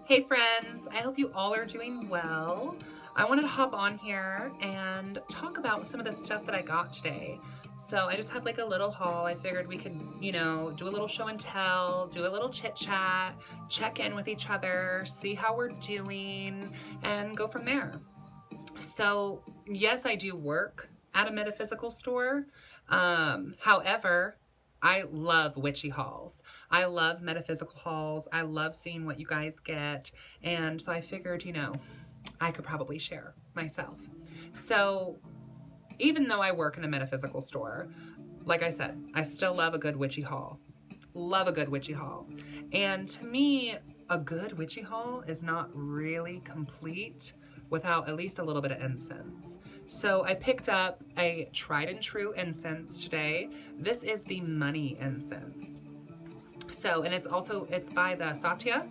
Hey friends, I hope you all are doing well. I wanted to hop on here and talk about some of the stuff that I got today. So I just have like a little haul. I figured we could, do a little show and tell, do a little chit chat, check in with each other, see how we're doing, and go from there. So yes, I do work at a metaphysical store. However, I love witchy hauls. I love metaphysical hauls. I love seeing what you guys get. And so I figured, I could probably share myself. So even though I work in a metaphysical store, like I said, I still love a good witchy haul. Love a good witchy haul. And to me, a good witchy haul is not really complete without at least a little bit of incense. So I picked up a tried and true incense today. This is the money incense. So, and it's by the Satya,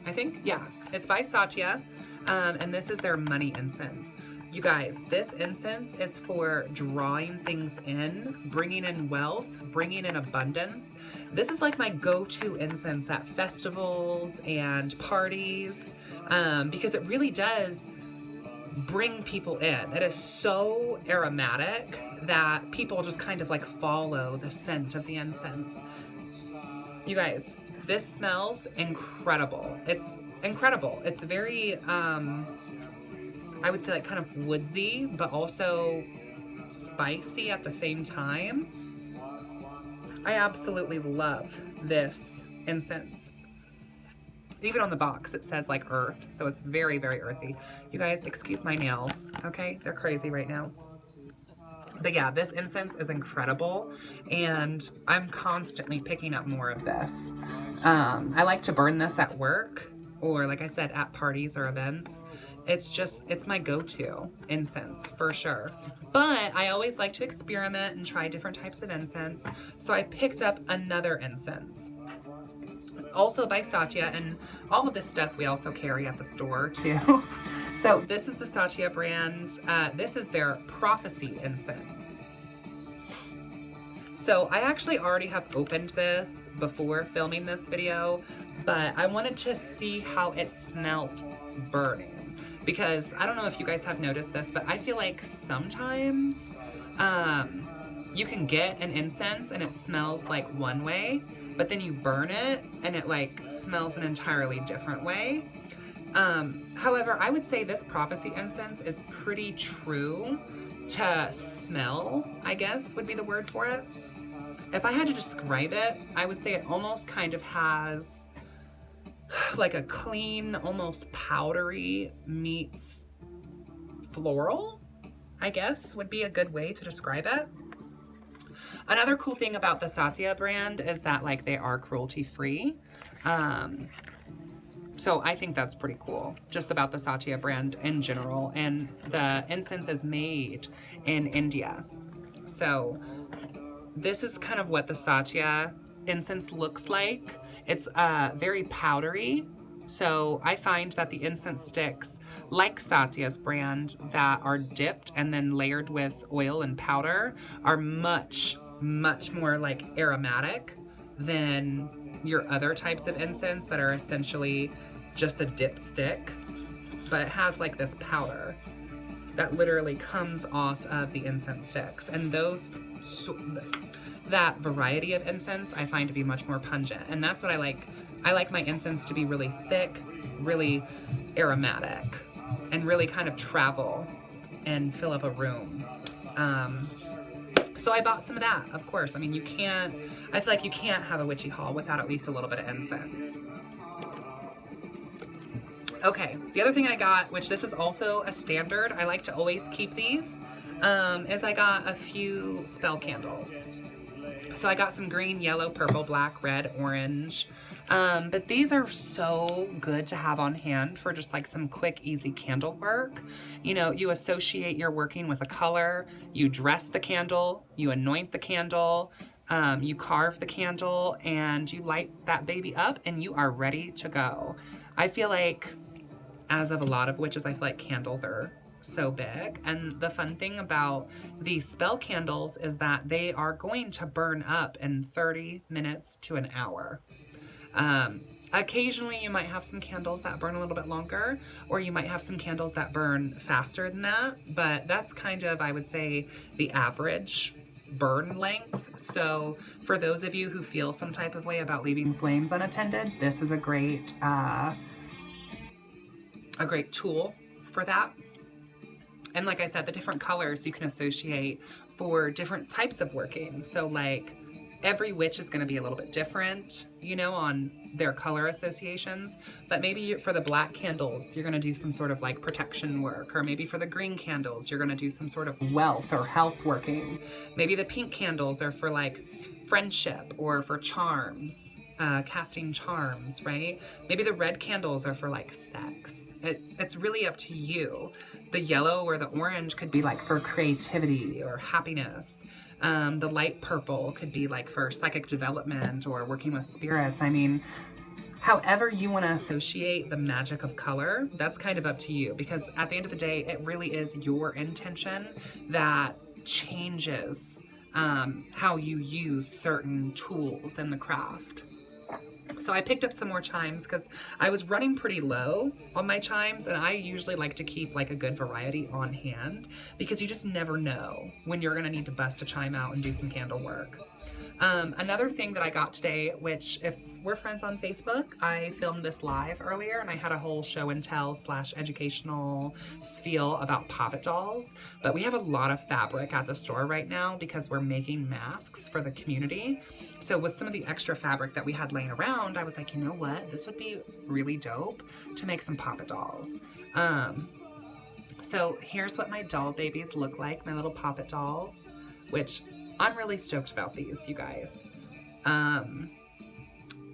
I think. Yeah, it's by Satya. And this is their money incense. You guys, this incense is for drawing things in, bringing in wealth, bringing in abundance. This is like my go-to incense at festivals and parties, because it really does bring people in. It is so aromatic that people just kind of like follow the scent of the incense. You guys, this smells incredible. It's incredible. It's very, I would say like kind of woodsy, but also spicy at the same time. I absolutely love this incense. Even on the box, it says like earth, so it's very, very earthy. You guys, excuse my nails, okay? They're crazy right now. But yeah, this incense is incredible, and I'm constantly picking up more of this. I like to burn this at work, or like I said, at parties or events. It's my go-to incense for sure. But I always like to experiment and try different types of incense. So I picked up another incense, also by Satya, and all of this stuff we also carry at the store too. So this is the Satya brand. This is their prophecy incense. So I actually already have opened this before filming this video, but I wanted to see how it smelt burning. Because I don't know if you guys have noticed this, but I feel like sometimes you can get an incense and it smells like one way, but then you burn it and it like smells an entirely different way. However, I would say this prophecy incense is pretty true to smell, I guess would be the word for it. If I had to describe it, I would say it almost kind of has like a clean, almost powdery meets floral, I guess would be a good way to describe it. Another cool thing about the Satya brand is that like they are cruelty free. So I think that's pretty cool just about the Satya brand in general. And the incense is made in India. So this is kind of what the Satya incense looks like. It's very powdery. So I find that the incense sticks, like Satya's brand, that are dipped and then layered with oil and powder are much, much more like aromatic than your other types of incense that are essentially just a dip stick. But it has like this powder that literally comes off of the incense sticks. And that variety of incense I find to be much more pungent. And that's what I like. I like my incense to be really thick, really aromatic, and really kind of travel and fill up a room. So I bought some of that, of course. I mean, I feel like you can't have a witchy haul without at least a little bit of incense. Okay, the other thing I got, which this is also a standard, I like to always keep these, is I got a few spell candles. So I got some green, yellow, purple, black, red, orange. But these are so good to have on hand for just like some quick, easy candle work. You know, you associate your working with a color, you dress the candle, you anoint the candle, you carve the candle, and you light that baby up and you are ready to go. I feel like, as of a lot of witches, I feel like candles are so big. And the fun thing about these spell candles is that they are going to burn up in 30 minutes to an hour. Occasionally you might have some candles that burn a little bit longer, or you might have some candles that burn faster than that, but that's kind of, I would say, the average burn length. So for those of you who feel some type of way about leaving flames unattended, this is a great tool for that. And like I said, the different colors you can associate for different types of working. So like every witch is going to be a little bit different, you know, on their color associations. But maybe for the black candles, you're going to do some sort of like protection work. Or maybe for the green candles, you're going to do some sort of wealth or health working. Maybe the pink candles are for like friendship or for charms, casting charms, right? Maybe the red candles are for like sex. It's really up to you. The yellow or the orange could be like for creativity or happiness. The light purple could be like for psychic development or working with spirits. I mean, however you want to associate the magic of color, that's kind of up to you, because at the end of the day, it really is your intention that changes how you use certain tools in the craft. So I picked up some more chimes because I was running pretty low on my chimes, and I usually like to keep like a good variety on hand because you just never know when you're gonna need to bust a chime out and do some candle work. Another thing that I got today, which if we're friends on Facebook, I filmed this live earlier and I had a whole show and tell / educational spiel about Poppet dolls, but we have a lot of fabric at the store right now because we're making masks for the community. So with some of the extra fabric that we had laying around, I was like, you know what, this would be really dope to make some Poppet dolls. So here's what my doll babies look like, my little Poppet dolls, which I'm really stoked about these, you guys.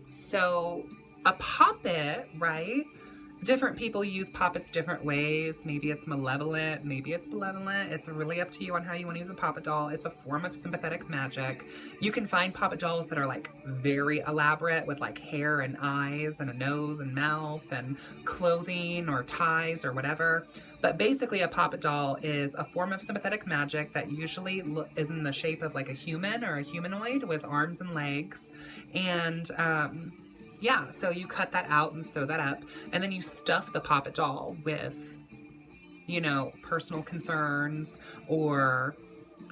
So a poppet, right? Different people use poppets different ways. Maybe it's malevolent, maybe it's benevolent. It's really up to you on how you want to use a poppet doll. It's a form of sympathetic magic. You can find poppet dolls that are like very elaborate with like hair and eyes and a nose and mouth and clothing or ties or whatever. But basically a poppet doll is a form of sympathetic magic that usually is in the shape of like a human or a humanoid with arms and legs. And yeah, so you cut that out and sew that up, and then you stuff the Poppet doll with, you know, personal concerns or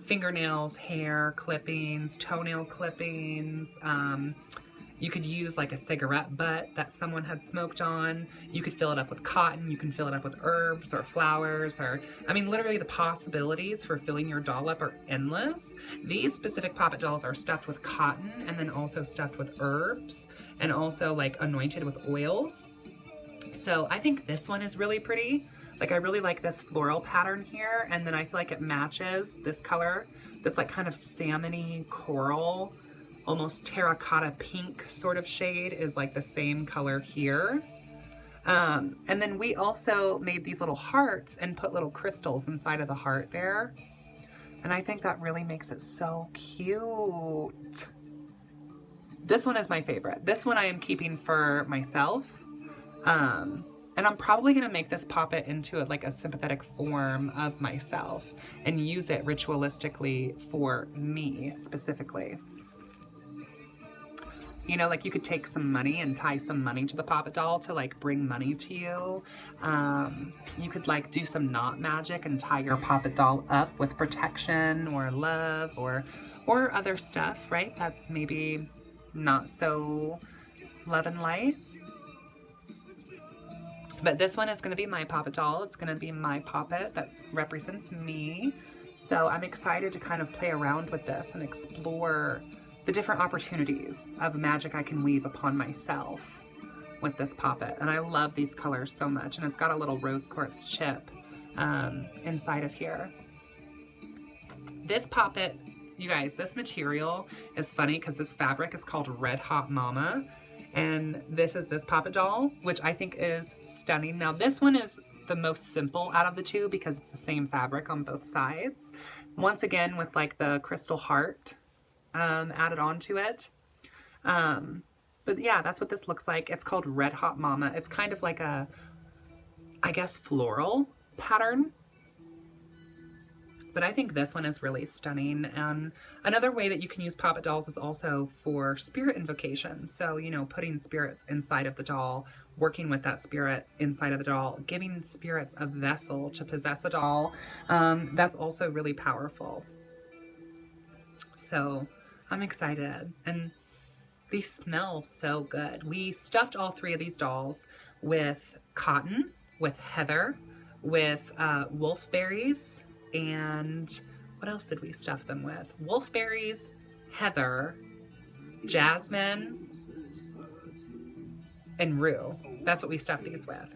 fingernails, hair clippings, toenail clippings. You could use like a cigarette butt that someone had smoked on. You could fill it up with cotton. You can fill it up with herbs or flowers, or, I mean, literally the possibilities for filling your doll up are endless. These specific Poppet dolls are stuffed with cotton and then also stuffed with herbs and also like anointed with oils. So I think this one is really pretty. Like I really like this floral pattern here, and then I feel like it matches this color, this like kind of salmon-y coral, almost terracotta pink sort of shade is like the same color here. And then we also made these little hearts and put little crystals inside of the heart there. And I think that really makes it so cute. This one is my favorite. This one I am keeping for myself. And I'm probably gonna make this Poppet into like a sympathetic form of myself and use it ritualistically for me specifically. You know, like you could take some money and tie some money to the Poppet doll to like bring money to you. You could like do some knot magic and tie your Poppet doll up with protection or love or other stuff, right? That's maybe not so love and light. But this one is going to be my Poppet doll. It's going to be my Poppet that represents me. So I'm excited to kind of play around with this and explore the different opportunities of magic I can weave upon myself with this Poppet. And I love these colors so much. And it's got a little rose quartz chip inside of here. This Poppet, you guys, this material is funny because this fabric is called Red Hot Mama. And this is this Poppet doll, which I think is stunning. Now this one is the most simple out of the two because it's the same fabric on both sides. Once again, with like the crystal heart added onto it. But yeah, that's what this looks like. It's called Red Hot Mama. It's kind of like a, I guess, floral pattern. But I think this one is really stunning. And another way that you can use Poppet dolls is also for spirit invocation. So, you know, putting spirits inside of the doll, working with that spirit inside of the doll, giving spirits a vessel to possess a doll. That's also really powerful. So I'm excited. And these smell so good. We stuffed all 3 of these dolls with cotton, with heather, with wolfberries, and what else did we stuff them with? Wolfberries, heather, jasmine, and rue. That's what we stuffed these with.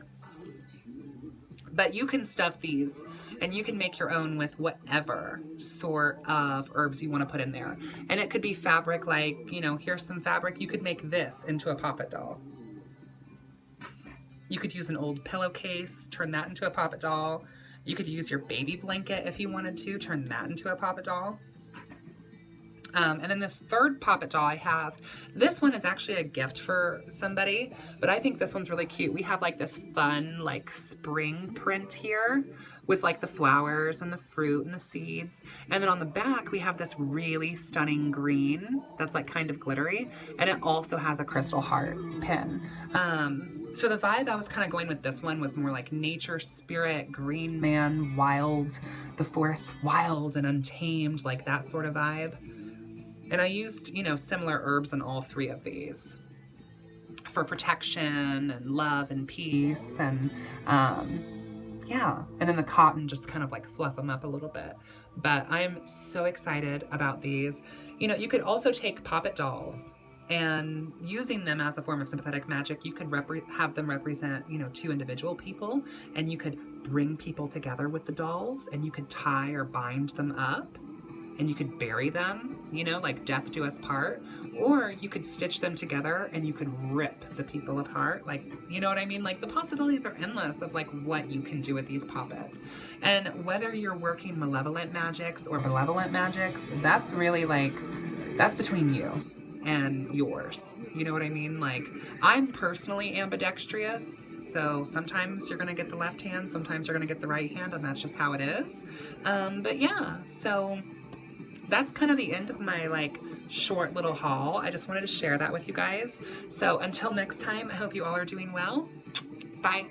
But you can stuff these and you can make your own with whatever sort of herbs you want to put in there. And it could be fabric, like, you know, here's some fabric. You could make this into a Poppet doll. You could use an old pillowcase, turn that into a Poppet doll. You could use your baby blanket if you wanted to, turn that into a Poppet doll. And then this third Poppet doll I have, this one is actually a gift for somebody, but I think this one's really cute. We have like this fun, like spring print here with like the flowers and the fruit and the seeds. And then on the back, we have this really stunning green that's like kind of glittery. And it also has a crystal heart pin. So the vibe I was kind of going with this one was more like nature, spirit, green man, wild, the forest wild and untamed, like that sort of vibe. And I used, you know, similar herbs in all 3 of these for protection and love and peace. And yeah, and then the cotton just kind of like fluff them up a little bit. But I'm so excited about these. You know, you could also take Poppet dolls and using them as a form of sympathetic magic, you could have them represent, you know, 2 individual people, and you could bring people together with the dolls, and you could tie or bind them up, and you could bury them, you know, like death do us part, or you could stitch them together and you could rip the people apart. Like, you know what I mean? Like the possibilities are endless of like what you can do with these Poppets. And whether you're working malevolent magics or benevolent magics, that's really like, that's between you and yours. You know what I mean? Like, I'm personally ambidextrous, so sometimes you're gonna get the left hand, sometimes you're gonna get the right hand, and that's just how it is. But yeah, so that's kind of the end of my like short little haul. I just wanted to share that with you guys. So until next time, I hope you all are doing well. Bye.